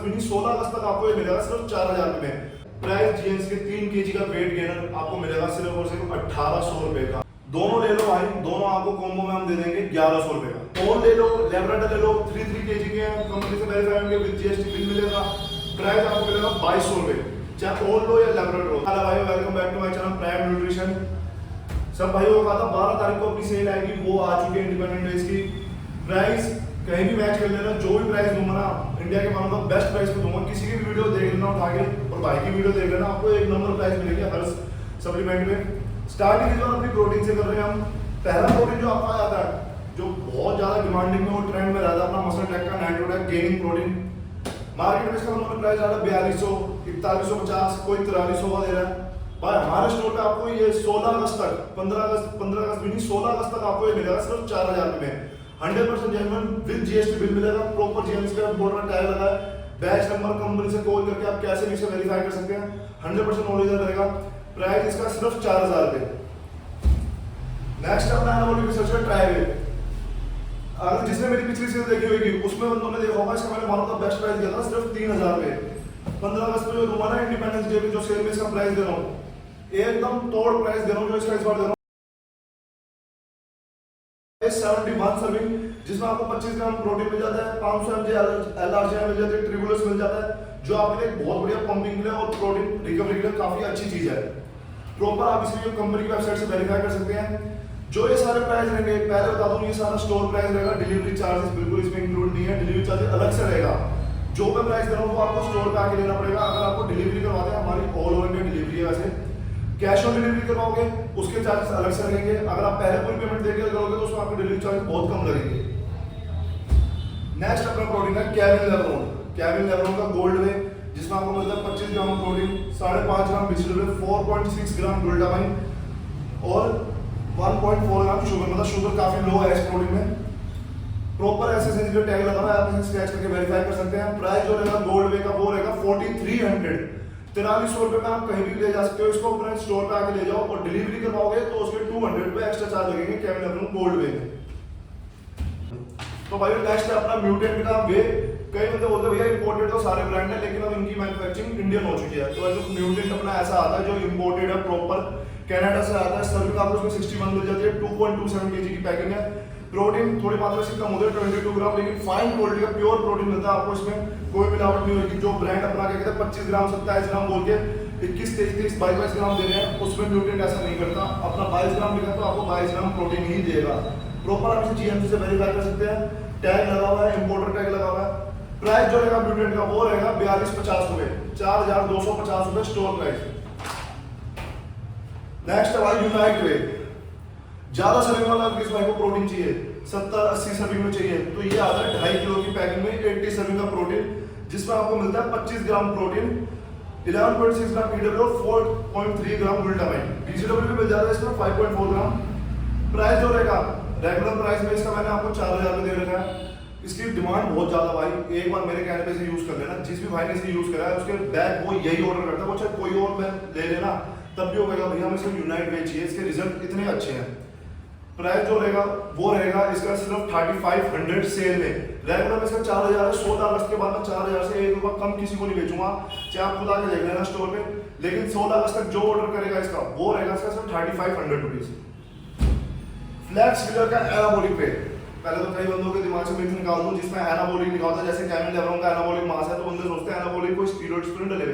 अगस्त भी नहीं 16 अगस्त तक आपको ये मिलेगा सिर्फ 4000 रुपए में। प्राइस जीएंस के 3 केजी का वेट गेनर आपको मिलेगा सिर्फ और सिर्फ 1800 रुपए का। दोनों ले लो भाई, दोनों आपको कॉम्बो में हम दे देंगे 1100 रुपए का। और ले लो लैब्राडोर ले लो 3 केजी के कंपनी से वेरीफाई होंगे विद जीएसटी बिल मिलेगा। प्राइस आपको मिलेगा 2200 रुपए, चाहे और लो या लैब्राडोर। हेलो भाई, welcome back to my channel prime nutrition. सब भाइयों को कहा था 12 तारीख को अपनी सेल आएगी, वो आ चुकी है इंडिपेंडेंट डेज की। प्राइस कहीं भी मैच कर लेना, जो भी प्राइस दूंगा ना इंडिया के मानो बेस्ट प्राइस पे दूंगा। किसी की भी वीडियो देख लेना उठा के और भाई की वीडियो देख लेना, आपको एक नंबर प्राइस मिलेगी हर सप्लीमेंट में। स्टार्टिंग इस बार अपनी प्रोटीन से कर रहे हैं हम। पहला प्रोटीन जो आपका आता है, जो बहुत ज्यादा डिमांडिंग में और ट्रेंड में रहता है, अपना मसल टेक का नाइट्रोटेक गेनिंग प्रोटीन। मार्केट में इसका उन्होंने प्राइस आ रहा है 4200, 4150, कोई 4300 का दे रहा है। भाई हमारे स्टोर पे आपको ये 16 अगस्त तक, 15 अगस्त भी नहीं 16 अगस्त तक आपको ये मिलेगा सिर्फ 4000 रुपए में। 100% जेन्युइन विद जीएसटी बिल मिलेगा, प्रॉपर जीएसटी का बोर्ड में टैग लगा है, बैच नंबर कंपनी से कॉल करके आप कैसे भी इसे वेरीफाई कर सकते हैं। 100% ओरिजिनल रहेगा। प्राइस इसका सिर्फ 4000 रुपए। नेक्स्ट अपना एनाबॉलिक रिसर्च का ट्राई। अगर जिसने मेरी पिछली सीरीज देखी होगी उसमें उन्होंने देखा होगा, इसका मैंने मानो का बेस्ट प्राइस दिया था सिर्फ 3000 रुपए। 15 अगस्त में जो हुआ ना इंडिपेंडेंस डे पे जो सेल में इसका प्राइस दे रहा हूँ, एकदम तोड़ प्राइस दे रहा हूँ जो इसका इस बार दे रहा हूँ 71 सर्विंग, जिसमें आपको 25 ग्राम प्रोटीन मिल जाता है, 500 mg LRGI मिल जाती है, ट्रिबुलस मिल जाता है, जो आपके लिए बहुत बढ़िया पंपिंग के लिए और प्रोटीन रिकवरी के लिए काफी अच्छी चीज है। प्रॉपर आप इसकी कंपनी की वेबसाइट से वेरीफाई कर सकते हैं। जो ये सारे प्राइस रहेंगे, पहले बता दूं ये सारा स्टोर प्राइस रहेगा, डिलीवरी चार्जेस बिल्कुल इसमें इंक्लूड नहीं है, डिलीवरी चार्जेस अलग से रहेगा। जो मैं प्राइस दे रहा हूँ वो आपको स्टोर पे आके लेना पड़ेगा। अगर आपको डिलीवरी करवाते हैं, हमारी ऑल ओवर इंडिया डिलीवरी है वैसे, कैश ऑन डिलीवरी करवाओगे उसके चार्जेस अलग से लगेंगे। अगर आप पहले पूरी पेमेंट देकर करोगे तो उसमें आपको डिलीवरी चार्जेस बहुत कम लगेंगे। नेक्स्ट अपना प्रोटीन है केविन लेब्रोन। केविन लेब्रोन का गोल्ड वे, जिसमें आपको मिलता है 25 ग्राम प्रोटीन, 5.5 ग्राम बिस्कुट, 4.6 ग्राम ग्लूटामाइन और 1.4 ग्राम शुगर, मतलब शुगर काफी लो है इस प्रोटीन में। प्रॉपर एसएसएन का टैग लगा हुआ है, आप इसे स्क्रैच करके वेरीफाई कर सकते हैं। प्राइस जो रहेगा गोल्ड वे का वो रहेगा 4300, 4300 रुपए में आप कहीं भी ले जा सकते हो। इसको अपने स्टोर पे आके ले जाओ और डिलीवरी करवाओगे तो उसके 200 रुपए एक्स्ट्रा चार्ज लगेंगे केविन लेब्रोन गोल्ड वे में। तो भाई नेक्स्ट है अपना म्यूटेंट का वे। कई बंदे बोलते हैं भैया इंपोर्टेड तो सारे ब्रांड है, लेकिन अब इनकी मैन्युफैक्चरिंग इंडियन हो चुकी है। तो जो म्यूटेंट अपना ऐसा आता है जो इंपोर्टेड है, प्रॉपर कनाडा से आता है। सर्विंग आपको उसमें 61 मिल जाती है, 2.27 kg की पैकिंग है। प्रोटीन थोड़ी मात्रा से कम होती है 22 ग्राम, लेकिन फाइन क्वालिटी का प्योर प्रोटीन मिलता है आपको। इसमें कोई मिलावट नहीं होगी। जो ब्रांड अपना क्या कहते हैं 25 ग्राम 27 ग्राम बोल के 21, 23, 22 ग्राम दे रहे हैं, उसमें म्यूटेंट ऐसा नहीं करता। अपना 22 ग्राम लिखा तो आपको 22 ग्राम प्रोटीन ही देगा। प्रॉपर आप इसे जीएमसी से वेरीफाई कर सकते हैं। टैग लगा हुआ है, इंपोर्टर टैग लगा हुआ है। प्राइस जो रहेगा म्यूटेंट का वो रहेगा 4250 रुपए, 4250 रुपए स्टोर प्राइस। नेक्स्ट है भाई यूनाइट वे। ज्यादा सर्विंग वाला किस भाई को प्रोटीन चाहिए, 70-80 सर्विंग में चाहिए, तो ये आता है 2.5 किलो की पैकिंग में 80 सर्विंग का प्रोटीन, जिसमें आपको मिलता है 25 ग्राम प्रोटीन, 11.6 ग्राम पीडब्ल्यू और 4.3 ग्राम ग्लूटामाइन। बीसीडब्ल्यू भी मिल जाता है इसमें 5.4 ग्राम। प्राइस जो रहेगा रेगुलर प्राइस में इसका मैंने आपको 4000 में दे रखा है। इसकी डिमांड बहुत ज्यादा भाई, एक बार मेरे कहने पे इसे यूज कर लेना। जिस भी भाई ने इसे यूज करा है उसके बैग वो यही ऑर्डर करता है, वो चाहे कोई और ले लेना तब भी होगा भैया हमें सिर्फ यूनाइट वे चाहिए, इसके रिजल्ट इतने अच्छे हैं। प्राइस जो रहेगा वो रहेगा इसका सिर्फ 3500 सेल में। रेगुलर में इसका 4000 है। 16 अगस्त के बाद में 4000 से 1 रुपया कम किसी को नहीं बेचूंगा, चाहे आप खुद आके देख लेना स्टोर पे। लेकिन 16 अगस्त तक जो ऑर्डर करेगा इसका वो रहेगा इसका सिर्फ 3500 रुपीज। फ्लैक्स फिलर का एनाबॉलिक पे, पहले तो कई बंदों के दिमाग से मिथ निकाल दूं जिसमें एनाबॉलिक लिखा होता है, जैसे केविन लेब्रोन का एनाबॉलिक मास है, तो बंदे सोचते हैं एनाबॉलिक कोई स्टीरॉइड स्टूडेंट ले।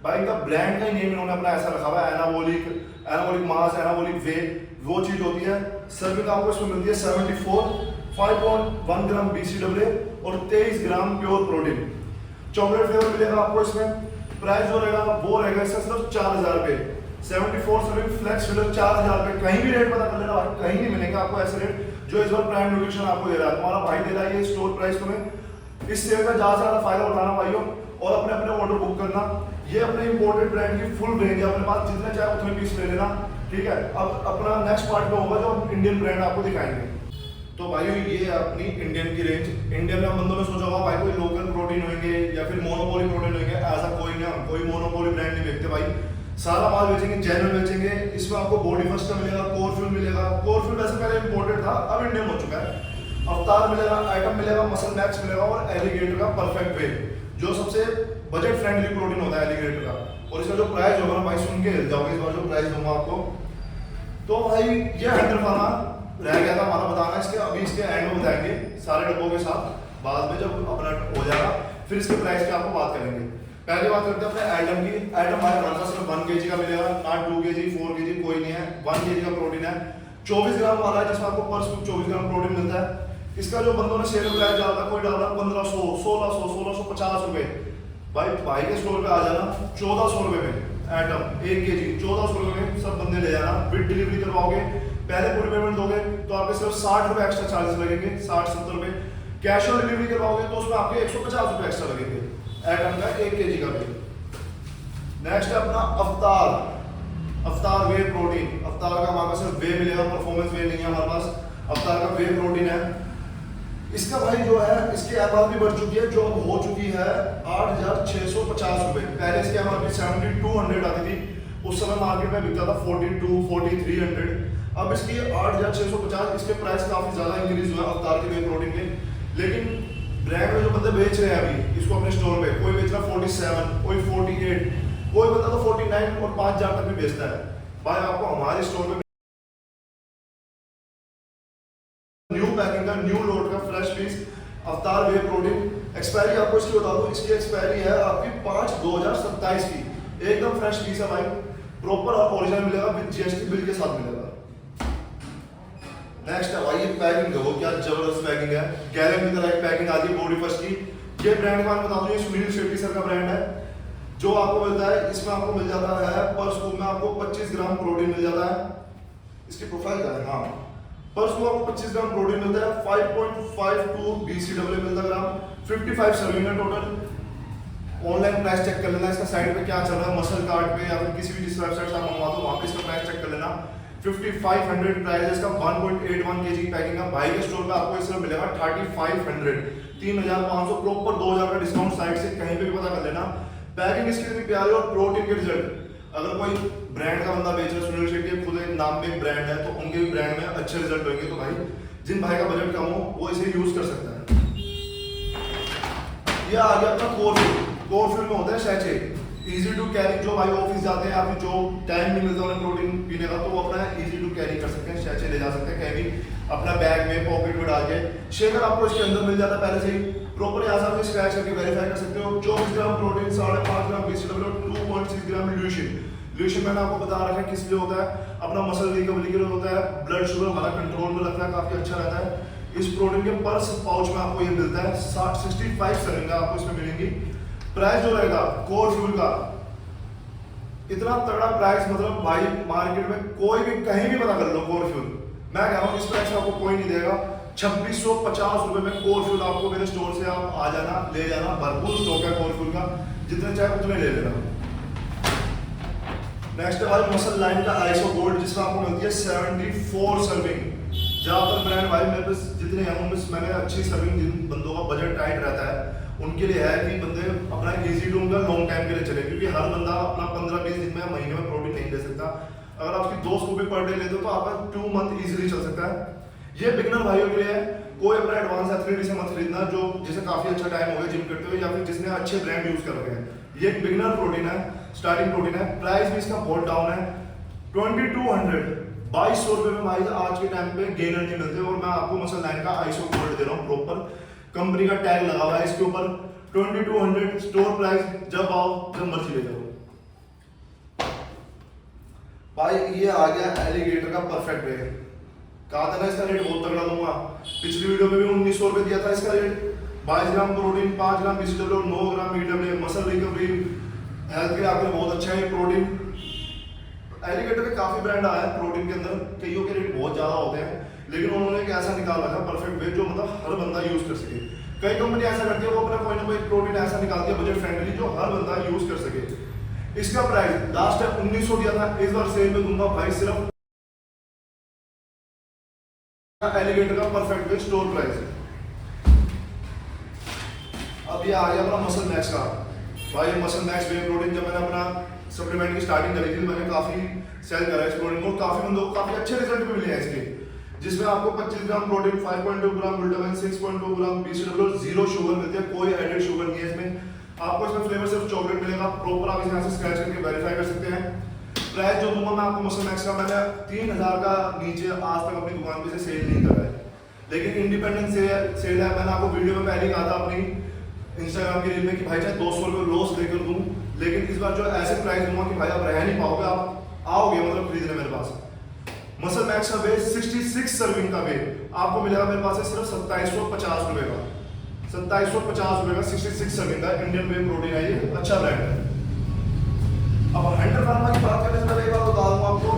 भाई इनका ब्रांड का ही नेम इन्होंने अपना ऐसा रखा हुआ है, एनाबॉलिक मास, एनाबॉलिक वे, वो चीज होती है। सर्विंग आपको इसमें मिलती है 74, 5.1 ग्राम बीसीडब्ल्यू और 23 ग्राम प्योर प्रोटीन। चॉकलेट फ्लेवर मिलेगा आपको इसमें। प्राइस जो रहेगा वो रहेगा इसका सिर्फ 4000 रुपए। 74 सर्विंग फ्लैक्स फिलर 4000 रुपए। कहीं भी रेट पता कर लेना, कहीं नहीं मिलेगा आपको ऐसे रेट जो इस बार प्राइम न्यूट्रिशन आपको दे रहा है। तुम्हारा भाई दे रहा है ये स्टोर प्राइस तुम्हें। इस सेल का ज्यादा से ज्यादा फायदा उठाना भाइयों और अपने अपने ऑर्डर बुक करना। ये अपने इंपोर्टेड ब्रांड की फुल रेंज है अपने पास, जितने चाहे उतने पीस ले लेना, ठीक है। अब अपना नेक्स्ट पार्ट में होगा जो इंडियन ब्रांड आपको दिखाएंगे। तो भाइयों ये अपनी इंडियन की रेंज। इंडियन में बंदों ने सोचा होगा भाई कोई लोकल प्रोटीन होंगे या फिर मोनोपोली प्रोटीन होंगे, ऐसा कोई नहीं, कोई मोनोपोली ब्रांड नहीं बेचते भाई। सारा माल बेचेंगे, जेन्युइन बेचेंगे। इसमें आपको बॉडी फर्स्ट का मिलेगा, कोरफ्यूल मिलेगा। कोरफ्यूल वैसे पहले इंपोर्टेड था, अब इंडियन हो चुका है। अवतार मिलेगा, आइटम मिलेगा, मसल मैक्स मिलेगा और एलिगेटर का परफेक्ट वे, जो सबसे बजट फ्रेंडली प्रोटीन होता है एलिगेटर का। और इसका जो प्राइस होगा ना भाई, सुन के हिल जाओगे इस बार जो प्राइस दूंगा आपको। तो भाई ये 100 वाला रह गया था हमारा बताना, इसके अभी इसके एंड में बताएंगे सारे डब्बों के साथ, बाद में जब अपना हो जाएगा फिर इसके प्राइस की आपको बात करेंगे। पहले बात करते हैं अपने एडम की। एडम भाई हमारे पास सिर्फ 1 kg का मिलेगा, ना 2 kg 4 kg कोई नहीं है, 1 kg का प्रोटीन है। 24 ग्राम वाला है जिसमें आपको पर स्कूप 24 ग्राम प्रोटीन मिलता है। इसका जो बंदों ने सेल प्राइस डाला, कोई डाला 1500, 1600, 1650 रुपए। भाई के स्टोर पे आ जाना 1400 रुपए में एटम 1 kg 1400 रुपए में सब बंदे ले जाना। विद डिलीवरी करवाओगे, पहले पूरी पेमेंट दोगे तो आपके सिर्फ 60 रुपए एक्स्ट्रा चार्जेस लगेंगे, 60-70 रुपए। कैश ऑन डिलीवरी करवाओगे तो उसमें आपके 150 रुपए एक्स्ट्रा लगेंगे एटम का 1 kg का भी। नेक्स्ट है अपना अवतार वे प्रोटीन। अवतार का हमारे पास सिर्फ वे मिलेगा, परफॉर्मेंस वे नहीं है हमारे पास। अवतार का वे प्रोटीन है। इसका भाई जो है इसकी एमआरपी बढ़ चुकी है, जो अब हो चुकी है 8650 रुपए। पहले इसकी एमआरपी 7200 आती थी, उस समय मार्केट में बिकता था 42, 4300। अब इसकी 8650, इसके प्राइस काफी ज्यादा इंक्रीज हुआ अवतार के वे प्रोटीन के। लेकिन ब्रांड में जो बंदे बेच रहे हैं अभी इसको अपने स्टोर पे, कोई बेच रहा 47, कोई 48, कोई बंदा तो 49 और 5000 तक भी बेचता है। भाई आपको हमारे स्टोर पे न्यू पैकिंग का, न्यू लोड का फ्रेश पीस अवतार वे प्रोटीन। एक्सपायरी आपको इसकी बता दूं, इसकी एक्सपायरी है आपकी 5/2027 की। एकदम फ्रेश पीस है भाई, प्रॉपर और ओरिजिनल मिलेगा, विद जीएसटी बिल के साथ मिलेगा। नेक्स्ट है भाई ये पैकिंग देखो क्या जबरदस्त पैकिंग है, गैलन की तरह एक पैकिंग आती है बॉडी फर्स्ट की। ये ब्रांड का मैं बता दूं, ये सुनील शेट्टी सर का ब्रांड है। जो आपको मिलता है इसमें आपको मिल जाता है पर स्कूप में आपको 25 ग्राम प्रोटीन मिल जाता है। इसकी प्रोफाइल क्या है, हाँ पर स्कूप आपको 25 ग्राम प्रोटीन मिलता है, 5.52 BCAA मिलता ग्राम, 55 सर्विंग है टोटल। ऑनलाइन प्राइस चेक कर लेना इसका, साइड पे क्या चल रहा है मसल कार्ड पे या फिर किसी भी जिस वेबसाइट से आप मंगवा दो वहां पे इसका प्राइस चेक कर लेना। 5500 प्राइस है इसका, 1.81 kg पैकिंग का। भाई के स्टोर पे आपको इसमें मिलेगा 3500, 3500 प्रॉपर 2000 का डिस्काउंट साइड से कहीं पे भी पता कर लेना। पैकिंग इसकी इतनी प्यारी और प्रोटीन के रिजल्ट, अगर कोई ब्रांड का बंदा बेच रहा है, सुनील शेट्टी खुद एक नाम पे एक ब्रांड है, तो उनके भी ब्रांड में अच्छे रिजल्ट होंगे। तो भाई जिन भाई का बजट कम हो वो इसे यूज कर सकता है। ये आ गया अपना कोरफ्यूल में होता है सैचे, इजी टू कैरी। जो भाई ऑफिस जाते हैं या फिर जो टाइम नहीं मिलता उन्हें प्रोटीन पीने का, तो वो अपना इजी टू कैरी कर सकते हैं, सैचे ले जा सकते हैं कहीं भी अपना बैग में पॉकेट में डाल के। शेकर आपको इसके अंदर मिल जाता है पहले से ही, प्रॉपर यहाँ से आप स्क्रैच करके वेरीफाई कर सकते हो। 24 ग्राम प्रोटीन, 5.5 ग्राम BCAA, 2.6 ग्राम ल्यूशिन मैंने आपको बता रखा है किस लिए होता है, अपना मसल रिकवरी के लिए होता है, ब्लड शुगर हमारा कंट्रोल में रखता है, काफी अच्छा रहता है। इस प्रोटीन के पर पाउच में आपको ये मिलता है 65 सर्विंग आपको इसमें मिलेंगी। प्राइस जो रहेगा कोरफ्यूल का इतना तगड़ा प्राइस, मतलब भाई मार्केट में कोई भी कहीं भी पता कर लो कोरफ्यूल, मैं कह रहा हूँ इस प्राइस में आपको कोई नहीं देगा। 2650 रुपए में कोरफ्यूल आपको मेरे स्टोर से आप आ जाना, ले जाना, भरपूर स्टॉक है कोरफ्यूल का, जितने चाहे उतने ले लेना। नेक्स्ट है भाई मसल लाइन का आइसो गोल्ड, जिसमें आपको मिलती है 74 सर्विंग। ज्यादातर ब्रांड भाई मेरे पास जितने हैं उनमें मैंने अच्छी सर्विंग, जिन बंदों का बजट टाइट रहता है उनके लिए है कि बंदे अपना इजी टू उनका लॉन्ग टाइम के लिए चले, क्योंकि हर बंदा अपना 15-20 दिन में महीने में प्रोटीन नहीं ले सकता। अगर आपकी 2 स्कूप भी पर डे लेते हो तो आपका 2 मंथ इजीली चल सकता है। ये बिगनर भाइयों के लिए है, कोई अपना एडवांस एथलीट इसे मत खरीदना जो जिसे काफी अच्छा टाइम हो गया जिम करते हुए, या फिर जिसने अच्छे ब्रांड यूज कर रखे हैं। ये एक बिगनर प्रोटीन है, स्टार्टिंग प्रोटीन है। प्राइस भी इसका बहुत डाउन है, 2200, 2200 रुपए में भाई आज के टाइम पे गेनर नहीं मिलते। और मैं आपको मसल लाइन का आइसो गोल्ड दे रहा हूँ, प्रॉपर कंपनी का टैग लगा हुआ है इसके ऊपर। 2200 स्टोर प्राइस, जब आओ जब मर्जी ले जाओ। भाई ये आ गया एलिगेटर का परफेक्ट वे। कहा था ना इसका रेट बहुत तगड़ा दूंगा, पिछली वीडियो में भी 1900 रुपए दिया था इसका रेट। 22 ग्राम प्रोटीन, 5 ग्राम BCAA, 9 ग्राम EAA, मसल रिकवरी, हेल्थ के लिए आपके बहुत अच्छा है प्रोटीन। एलिगेटर के काफी ब्रांड आया है प्रोटीन के अंदर, कईयों के रेट बहुत ज्यादा होते हैं, लेकिन उन्होंने एक ऐसा निकाल रखा परफेक्ट वे जो मतलब हर बंदा यूज कर सके। कई कंपनी ऐसा करती है, वो अपना कोई ना कोई प्रोटीन ऐसा निकालती है बजट फ्रेंडली जो हर बंदा यूज कर सके। इसका प्राइस लास्ट टाइम 1900 दिया था, इस बार सेल में दूंगा भाई सिर्फ एलिगेटर का परफेक्ट वे स्टोर प्राइस। अब ये आ गया अपना मसल मैक्स का। भाई मसल मैक्स वे प्रोटीन, जब मैंने अपना सप्लीमेंट की स्टार्टिंग करी थी मैंने काफी सेल करा इस प्रोटीन को, काफी बंदों को काफी अच्छे रिजल्ट भी मिले हैं इसके, जिसमें आपको 25 ग्राम प्रोटीन, 5.2 ग्राम ग्लूटामाइन, 6.2 ग्राम BCAA, 0 शुगर मिलती है, कोई एडेड शुगर नहीं है इसमें। आपको इसमें फ्लेवर सिर्फ चॉकलेट मिलेगा। प्रॉपर आप इसे यहाँ से स्क्रैच करके वेरीफाई कर सकते हैं। प्राइस जो दूंगा मैं आपको मसल मैक्स का, मैंने 3000 का नीचे आज तक अपनी दुकान पे से सेल नहीं करा है, लेकिन इंडिपेंडेंट सेल है। मैंने आपको वीडियो में पहले कहा था अपनी इंस्टाग्राम की रील में कि भाई चाहे 200 रुपये लॉस लेकर दूं, लेकिन इस बार जो ऐसे प्राइस दूंगा कि भाई आप रह नहीं पाओगे, आप आओगे मतलब खरीदने मेरे पास। मसल मैक्स का वेट 66 सर्विंग का वेट आपको मिलेगा मेरे पास है सिर्फ 2750 रुपये का। 2750 रुपये का 66 सर्विंग का इंडियन वे प्रोटीन है, ये अच्छा ब्रांड है। अब हंटर फार्मा की बात करने से पहले एक बात बता दूं आपको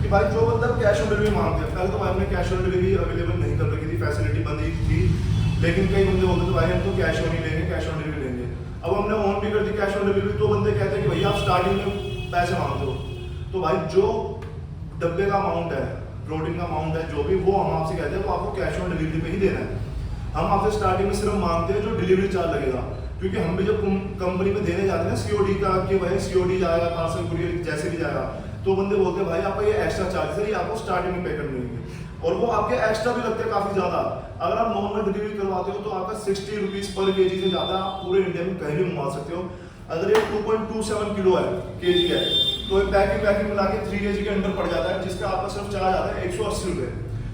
कि भाई जो बंदा कैश ऑन डिलीवरी मांगते हैं, पहले तो भाई हमने कैश ऑन डिलीवरी अवेलेबल नहीं कर रखी थी, फैसिलिटी बंद ही थी, लेकिन कई बंदे बोलते थे भाई हम तो कैश ऑन ही लेंगे, कैश ऑन डिलीवरी लेंगे। अब हमने ऑन भी कर दी कैश ऑन डिलीवरी, तो बंदे कहते हैं कि भैया आप स्टार्टिंग में पैसे मांगते हो, तो भाई जो डब्बे का अमाउंट है, प्रोटीन का अमाउंट है, जो भी वो हम आपसे कहते हैं वो आपको कैश ऑन डिलीवरी पे ही देना है। हम आपसे स्टार्टिंग में सिर्फ मांगते हैं जो डिलीवरी चार्ज लगेगा, क्योंकि हम भी जब कंपनी में देने जाते हैं सीओडी का कि भाई सीओडी जाएगा, पार्सल कुरियर जैसे भी जाएगा, तो बंदे बोलते हैं भाई आपका ये एक्स्ट्रा चार्ज है, ये आपको स्टार्टिंग में पे करने होंगे, और वो आपके एक्स्ट्रा भी लगते हैं काफी ज्यादा। अगर आप नॉर्मल डिलीवरी करवाते हो तो आपका 60 रुपीज पर केजी से ज्यादा आप पूरे इंडिया में कहीं भी मंगवा सकते हो। अगर ये 2.27 किलो है केजी है, तो पैकिंग मिला के 3 केजी के अंडर पड़ जाता है, जिसका आपका सिर्फ चार्ज आता है 180 रुपये,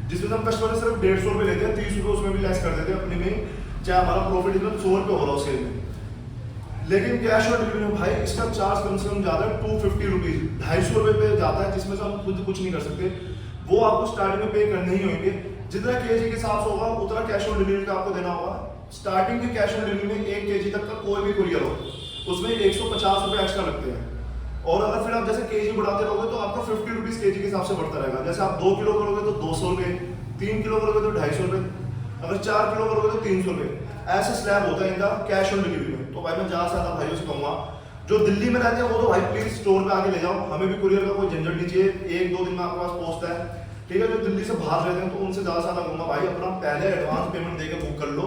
जिसमें हम कस्टमर से सिर्फ 150 रुपये लेते हैं, 30 रुपये उसमें भी लेस कर देते हैं अपने में, चाहे हमारा प्रॉफिट इसमें 100 रुपये हो रहा है उसके में। लेकिन कैश ऑन डिलीवरी में भाई इसका चार्ज कम से कम ज्यादा है 250 रुपीज, 250 रुपये पे जाता है, जिसमें से हम खुद कुछ नहीं कर सकते, वो आपको स्टार्टिंग में पे करने ही होंगे। जितना केजी के हिसाब से होगा उतना कैश ऑन डिलीवरी का आपको देना होगा। स्टार्टिंग के कैश ऑन डिलीवरी में 1 केजी तक का कोई भी कुरियर हो उसमें 150 रुपये एक्स्ट्रा लगते हैं, और अगर फिर आप जैसे केजी बढ़ाते रहोगे तो आपका 50 रुपीज केजी के हिसाब से बढ़ता रहेगा। जैसे आप 2 किलो करोगे तो 200 रुपये, 3 किलो करोगे तो 250 रुपये, अगर 4 किलो करोगे तो 300 रुपये, ऐसा स्लैब होता है इनका कैश ऑन डिलीवरी में। तो भाई मैं ज्यादा से ज्यादा भाइयों से कहूँगा जो दिल्ली में रहते हैं वो तो भाई प्लीज स्टोर पे आके ले जाओ, हमें भी कुरियर का कोई झंझट नहीं चाहिए, 1-2 दिन में आपके पास पहुंचता है, ठीक है। जो दिल्ली से बाहर रहते हैं तो उनसे ज्यादा से ज्यादा कहूँगा भाई अपना पहले एडवांस पेमेंट देकर बुक कर लो,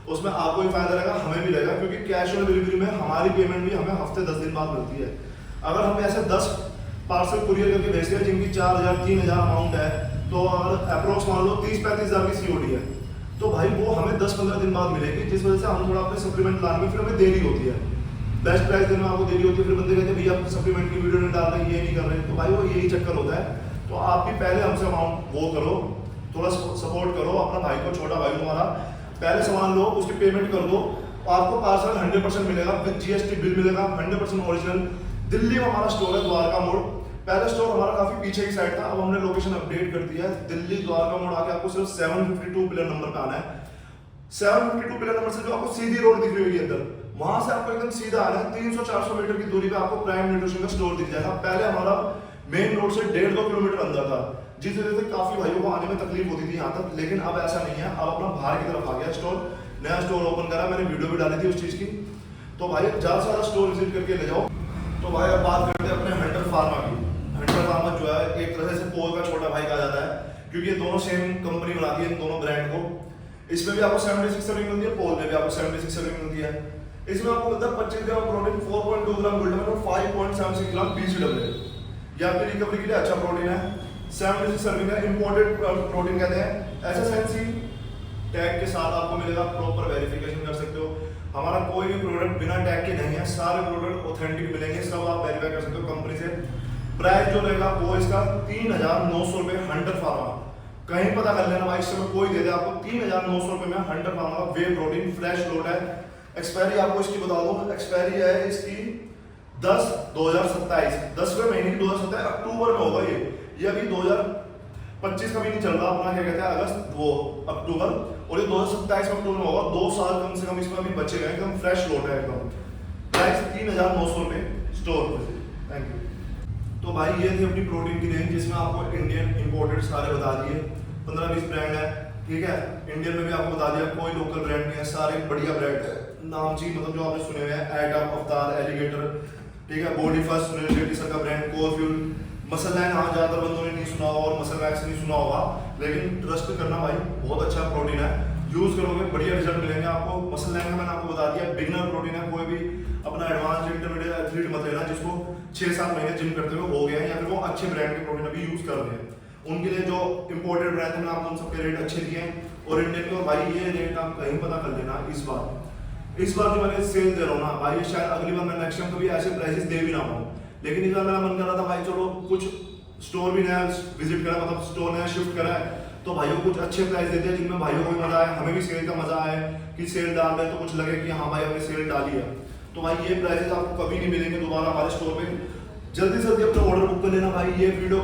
उसमें आपको भी फायदा रहेगा, हमें भी रहेगा, क्योंकि कैश ऑन डिलीवरी में हमारी पेमेंट भी हमें हफ्ते 10 दिन बाद मिलती है। अगर हम ऐसे 10 पार्सल कुरियर करके भेजते हैं जिनकी 4000-3000 अमाउंट है, तो अगर अप्रोक्स मान लो 30-35 हज़ार की सीओडी है, तो भाई वो हमें 10-15 दिन बाद मिलेगी, जिस वजह से हम थोड़ा अपने सप्लीमेंट लाने में फिर हमें देरी होती है, बेस्ट प्राइस देने में आपको देरी होती है। फिर बंदे कहते हैं भैया आप सप्लीमेंट की वीडियो नहीं डाल रहे, ये नहीं कर रहे, तो भाई वो यही चक्कर होता है। तो आप भी पहले हमसे अमाउंट वो करो, थोड़ा सपोर्ट करो अपना भाई को, छोटा भाई तुम्हारा, पहले सामान लो, उसकी पेमेंट कर दो, आपको पार्सल 100% मिलेगा, विद जीएसटी बिल मिलेगा, 100% ओरिजिनल। दिल्ली में हमारा स्टोर है द्वारका मोड़, पहले स्टोर हमारा काफी पीछे की साइड था, अब हमने लोकेशन अपडेट कर दिया है। दिल्ली द्वारका मोड़ आके आपको सिर्फ 752 पिलर नंबर पे आना है। 752 पिलर नंबर से जो आपको सीधी रोड दिख रही होगी अंदर, वहां से आपको एकदम सीधा आना है, 300-400 मीटर की दूरी पे आपको प्राइम न्यूट्रिशन का स्टोर दिख जाएगा। पहले हमारा मेन रोड से 1.5-2 किलोमीटर अंदर था, जिस वजह से काफी भाइयों को आने में तकलीफ होती थी यहाँ तक, लेकिन अब ऐसा नहीं है, अब अपना बाहर की तरफ आ गया स्टोर, नया स्टोर ओपन करा, मैंने वीडियो भी डाली थी उस चीज की। तो भाई ज्यादा से ज्यादा स्टोर विजिट करके ले जाओ। तो भाई अब बात करते हैं अपने हंटर फार्मा की। हंटर फार्मा जो है एक तरह से पोल का छोटा भाई कहा जाता है, क्योंकि ये दोनों सेम कंपनी बनाती है इन दोनों ब्रांड को। इसमें भी आपको 76 सर्विंग मिलती है, पोल में भी आपको 76 सर्विंग मिलती है। इसमें आपको मिलता है 25 ग्राम प्रोटीन, 4.2 ग्राम ग्लूटामाइन और 5.76 ग्राम बीसीडब्ल्यू। ये आपकी रिकवरी के लिए अच्छा प्रोटीन है। 76 सर्विंग है, इंपोर्टेड प्रोटीन कहते हैं। एसएसएनसी टैग के साथ आपको मिलेगा, प्रॉपर वेरिफिकेशन कर सकते हो। हमारा कोई भी प्रोडक्ट बिना टैग के नहीं है, सारे प्रोडक्ट ऑथेंटिक मिलेंगे, सब आप वेरीफाई कर सकते हो कंपनी से। प्राइस जो रहेगा वो इसका 3900 रुपये हंटर फार्मा, कहीं पता कर लेना भाई, इस समय कोई दे दे आपको 3900 रुपये में हंटर फार्मा का वे प्रोटीन फ्रेश लोड है। एक्सपायरी आपको इसकी बता दो, एक्सपायरी है इसकी 10/2027, 10वें महीने की 2027 अक्टूबर में होगा ये अभी 2025 का भी नहीं चल रहा अपना, क्या कहते हैं अगस्त, वो अक्टूबर, और ये 2027 में अक्टूबर में होगा। 2 साल कम से कम इसमें अभी बचे गए, एकदम फ्रेश लोड है एकदम। प्राइस 3900 रुपये स्टोर पे। Thank you. तो भाई ये थी अपनी प्रोटीन की रेंज, जिसमें आपको इंडियन इंपोर्टेड सारे बता दिए, 15-20 ब्रांड है, ठीक है। इंडियन में भी आपको बता दिया, कोई लोकल ब्रांड नहीं है, सारे बढ़िया ब्रांड है, नामचीन मतलब जो आपने सुने हुए हैं, एटम, अवतार, एलिगेटर, ठीक है, बॉडी फर्स्ट, सुनील सर का ब्रांड, कोरफ्यूल, मसल लाइन, हाँ ज्यादातर बंदों ने नहीं सुना होगा और मसल मैक्स नहीं सुना होगा, लेकिन ट्रस्ट करना भाई बहुत अच्छा प्रोटीन है, यूज करोगे बढ़िया रिजल्ट मिलेंगे आपको। मसल लाइन का मैंने आपको बता दिया, बिगनर प्रोटीन है, कोई भी अपना एडवांस इंटरमीडिएट एथलीट मत लेना जिसको 6-7 महीने जिम करते हुए हो गए हैं, या फिर वो अच्छे ब्रांड के प्रोटीन अभी यूज कर रहे हैं। उनके लिए जो इंपोर्टेड ब्रांड है, मैंने आपको उन सबके रेट अच्छे दिए हैं, और इंडियन के भाई ये रेट आप कहीं पता कर लेना। इस बार इस बार जो मैंने सेल दे रहा हूँ ना भाई, शायद अगली बार मैं नेक्स्ट टाइम कभी ऐसे प्राइसेस दे भी ना पाऊँ, लेकिन इस बार मेरा मन कर रहा था भाई चलो कुछ स्टोर भी नया विजिट करा, मतलब स्टोर नया शिफ्ट करा है, तो भाइयों को कुछ अच्छे प्राइस देते हैं जिनमें भाइयों को भी मजा आए, हमें भी सेल का मजा आए कि सेल डाल रहे हैं तो कुछ लगे कि हाँ भाई हमने सेल डाली है। तो भाई ये प्राइसेस आपको कभी नहीं मिलेंगे दोबारा हमारे स्टोर पे। जल्दी से जल्दी अपना ऑर्डर बुक कर लेना भाई। ये वीडियो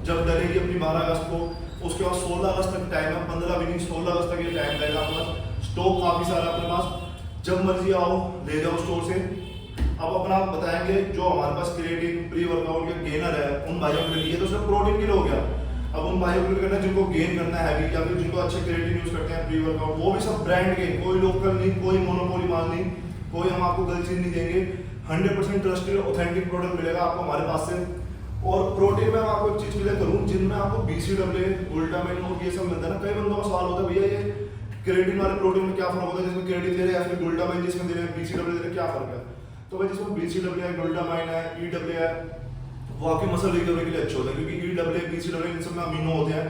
जब डलेगी अपनी 12 अगस्त को, उसके बाद 16 अगस्त तक टाइम है, 15 भी नहीं 16 अगस्त तक ये टाइम रहेगा आपके पास। स्टॉक काफी सारा अपने पास, जब मर्जी आओ ले जाओ स्टोर से। अब अपना बताएंगे जो हमारे पास क्रिएटिन प्री वर्कआउट के गेनर है उन भाइयों के लिए, तो सिर्फ प्रोटीन के लिए हो गया। अब उन भाइयों के लिए करना जिनको गेन करना है हैवी, या फिर जिनको अच्छे क्रिएटिन यूज करते हैं प्री वर्कआउट, वो भी सब ब्रांड के, कोई लोकल नहीं, कोई मोनोपोली माल नहीं, कोई हम आपको गलत चीज नहीं देंगे। 100% ट्रस्टेड ऑथेंटिक प्रोडक्ट मिलेगा आपको हमारे पास से। और प्रोटीन में मैं आपको एक चीज क्लियर करूं, जिनमें आपको BCAA, ग्लूटामाइन और ये सब मिलता है ना, कई बंदों का सवाल होता है भैया ये क्रिएटिन वाले प्रोटीन में क्या फर्क होता है, जिसमें क्रिएटिन दे रहे हैं या फिर ग्लूटामाइन जिसमें दे रहे हैं BCAA दे रहे हैं, क्या फर्क है? तो भाई जिसमें BCAA है, ग्लूटामाइन है, EAA है, वो आपकी मसल रिकवरी के लिए अच्छे होते हैं, क्योंकि EAA, BCAA इन सब में अमीनो होते हैं।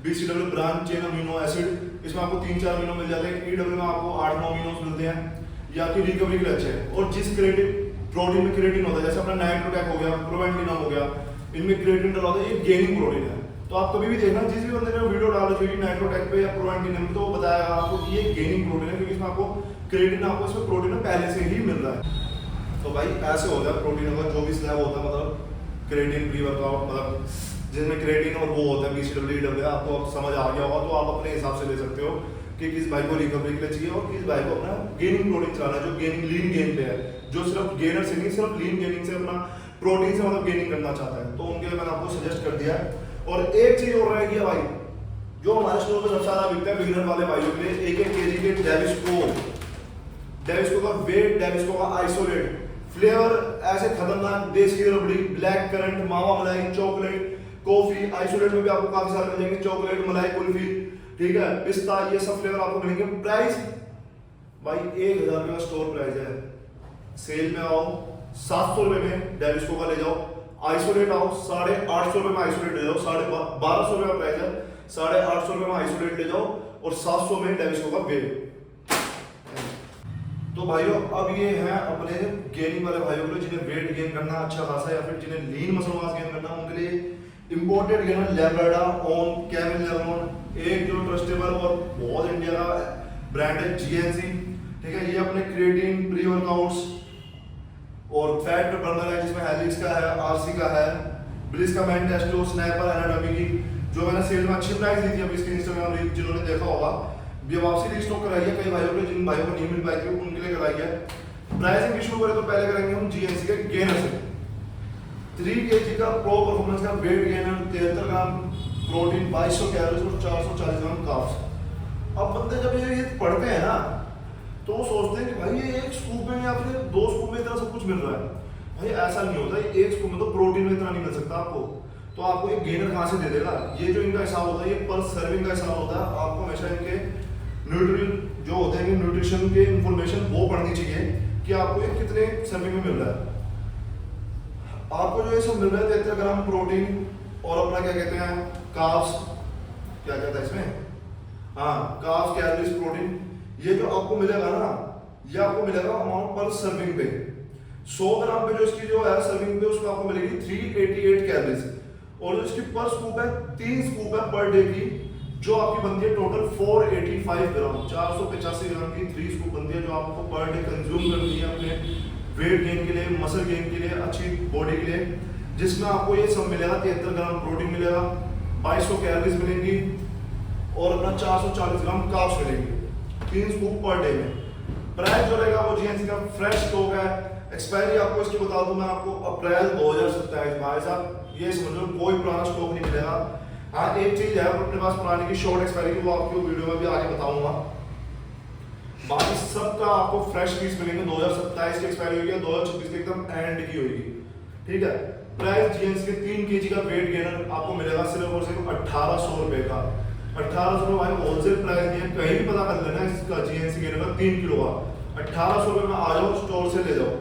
BCAA branch chain amino acid, इसमें आपको 3-4 अमीनो मिल जाते हैं। EAA में आपको 8-9 अमीनो मिलते हैं, ये आपकी रिकवरी के लिए अच्छे हैं। और जिस प्रोटीन में क्रिएटिन होता है, जैसे अपना नाइट्रोटेक हो गया, प्रोवेंटिना हो गया, इनमें क्रिएटिन डला होता है, ये गेनिंग प्रोटीन है। तो आप कभी भी देखना जिस भी बंदे ने वीडियो डाला होगी नाइट्रोटेक पे या प्रोवेंटिना में, तो वो बताएगा आपको कि ये गेनिंग प्रोटीन है, क्योंकि इसमें आपको क्रिएटिन आपको इसमें प्रोटीन पहले से ही मिल रहा है। तो भाई ऐसे होता है प्रोटीन का जो भी स्लैब होता है, मतलब क्रिएटिन प्री वर्कआउट, मतलब जिसमें क्रिएटिन और वो होता है BCAA, EAA, आपको अब समझ आ गया होगा, तो आप अपने हिसाब से ले सकते हो कि किस भाई को रिकवरी के लिए चाहिए और किस भाई को अपना गेनिंग प्रोटीन चलाना है, जो गेनिंग लीन गेन पे है, जो सिर्फ गेनर से नहीं, सिर्फ लीन गेनिंग से अपना प्रोटीन से मतलब गेनिंग करना चाहता है, तो उनके लिए मैंने आपको सजेस्ट कर दिया है। और एक चीज और रहेगी भाई, जो हमारे स्टोर पे सबसे ज्यादा बिकता है बिगिनर वाले भाइयों के लिए, 1-1 kg के डेविस्को का वेट, डेविस्को का आइसोलेट फ्लेवर, ऐसे खतरनाक देसी रबड़ी, ब्लैक करंट, मावा मलाई, चॉकलेट, कॉफी, आइसोलेट में भी आपको काफी सारे मिल जाएंगे, चॉकलेट, मलाई कुल्फी, ठीक है, पिस्ता, ये सब फ्लेवर आपको मिलेंगे। प्राइस भाई 1000 रुपये का स्टोर प्राइस है। सेल में आओ 700 रुपये में डेविस्को का ले जाओ, आइसोलेट आओ 850 रुपये में आइसोलेट ले जाओ, 1250 रुपये का प्राइस है, 850 रुपये में आइसोलेट ले जाओ और 700 में डेविस्को का वेट। तो भाइयों अब ये है अपने गेनिंग वाले भाइयों के लिए, जिन्हें वेट गेन करना अच्छा खासा या फिर जिन्हें लीन मसल मास गेन करना, उनके लिए इंपोर्टेड गेनर लैब्राडा ऑन कैमल लेवन, एक जो ट्रस्टेबल और बहुत इंडिया का ब्रांड है GNC, ठीक है। ये अपने क्रिएटिन प्री वर्कआउट्स और फैट बर्नर है, जिसमें हेलिक्स का है, RC का है, ब्लिस का मैन टेस्टो, स्नैपर एनाटॉमी की, जो मैंने सेल में अच्छी प्राइस दी थी अभी इसके इंस्टाग्राम रील जिन्होंने देखा होगा, भी वापसी रीस्टॉक कराई है कई भाइयों को, जिन भाइयों को नहीं मिल पाई थी उनके लिए कराई है। प्राइसिंग इशू करें तो पहले करेंगे हम GNC के गेनर से। 3 kg का प्रो परफॉर्मेंस का weight gainer, 73 gram protein, 2200 calories और 440 ग्राम कार्ब्स। अब बंदे जब ये पढ़ते हैं ना, तो वो सोचते हैं कि भाई ये एक स्कूप में या फिर 2 स्कूप में इतना सब कुछ मिल रहा है। भाई ऐसा नहीं होता, एक स्कूप में तो प्रोटीन में इतना नहीं मिल सकता आपको, तो आपको एक गेनर कहाँ से दे देगा? ये जो इनका हिसाब होता है, ये पर सर्विंग का हिसाब होता है। आपको हमेशा इनके न्यूट्रिशन जो होते हैं, न्यूट्रिशन के इंफॉर्मेशन वो पढ़नी चाहिए कि आपको ये कितने सर्विंग में मिल रहा है। आपको जो ये सब मिल रहा है 73 ग्राम प्रोटीन और अपना क्या कहते हैं कार्ब्स, क्या कहता है इसमें, हाँ कार्ब्स, कैलोरीज, प्रोटीन, ये जो आपको मिलेगा ना, ये आपको मिलेगा अमाउंट पर सर्विंग पे। 100 ग्राम पे जो इसकी जो है सर्विंग पे, उसको आपको मिलेगी 388 कैलोरीज, और जो इसकी पर स्कूप है 3 स्कूप है पर डे की, जो आपकी बनती है टोटल 485 ग्राम, 485 ग्राम की 3 स्कूप बनती है, जो आपको पर डे कंज्यूम करनी है अपने वेट गेन के लिए, मसल गेन के लिए, अच्छी बॉडी के लिए, जिसमें आपको ये सब मिलेगा। 73 ग्राम प्रोटीन मिलेगा, 2200 कैलोरीज मिलेंगी और अपना 440 ग्राम कार्ब्स मिलेंगे, 3 स्कूप पर डे में। प्राइस जो रहेगा वो GNC का फ्रेश स्टॉक है। एक्सपायरी आपको इसकी बता दूं मैं आपको, अप्रैल 2027। भाई साहब ये समझ लो कोई पुराना स्टॉक नहीं मिलेगा। हाँ एक चीज है अपने पास पुरानी की शॉर्ट एक्सपायरी की, वो आपको वीडियो में भी आगे बताऊंगा। बाकी सबका आपको फ्रेश पीस मिलेंगे। 2027 की एक्सपायरी होगी, 2026 की एकदम एंड की होगी, ठीक है। प्राइस GNC के 3 kg का वेट गेनर आपको मिलेगा सिर्फ और सिर्फ 1800 रुपए का। 1800 रुपए भाई होलसेल प्राइस नहीं है, कहीं भी पता कर लेना इसका GNC गेनर का 3 किलो का 1800 रुपए में आ जाओ, स्टोर से ले जाओ।